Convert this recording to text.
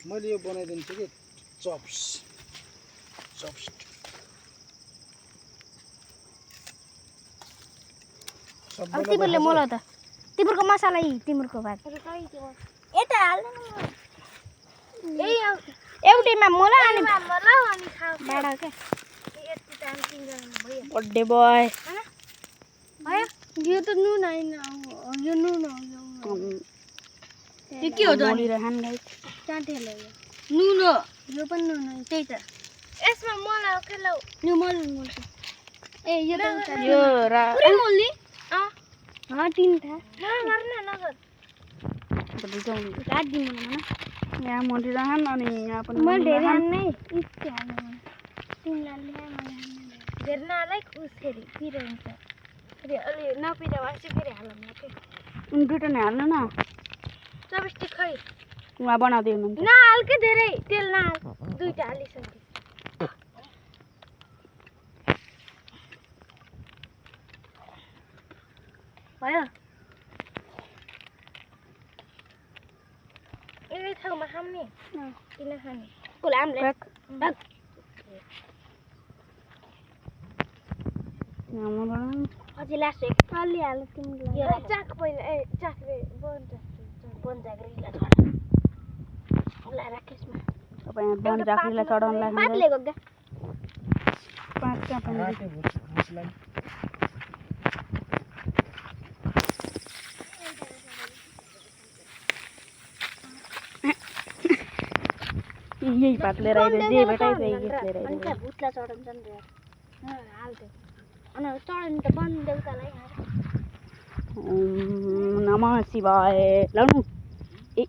मैले यो बनाइदिन्छु कि चप्स चप्स अब तिमीले मलाई त तिम्रो मसाला यी तिम्रो भात यता हाल्नु ए एउटैमा मलाई अनि खाऊ बाडा के यति टाइम किन भयो बर्थडे बॉय भयो यो त नुन हैन यो नुन हो यो के हो त मोलिरहन गाइस चाटेले नुन हो यो पनि नुन हो त्यही त यसमा मलाई के लौ यो मोल्नु ए यो त यो पुरै मोल्नी तीन था नगर रात दिन यहाँ मरिरहन अनि यहाँ पनि मरिरहन नै इच्छा तिमीलाई धेरै नलाई खुस फेरि पिरन्छ फेरि अलि नपिरा भएपछि फेरि हाल्नु के दुईटा नै हाल्नु न चपस्टिक खै उहाँ बनाउँदै हुनुहुन्छ नहाल के धेरै तेल नहाल दुईटा हालिसके भयो एकै ठाउँमा खाने किन खाने कुलामले अझै लास्ट एक अलि हाल तिमीलाई चाक पहिला ए चाक रे बन जाग्रीलाई छोड ला राकेशमा तपाईँ बन जाग्रीलाई चढाउन लाग्नु पात लिएको के पात का पनि यही पात लिएर आइदियो जे भेटाइ त्यही गीत लिएर आइदियो अनि भूतलाई चढाउँछ नि रे हाल्थ्यो अनि चढाउनु त बन देउतालाई नमः शिवाय लाउनु ए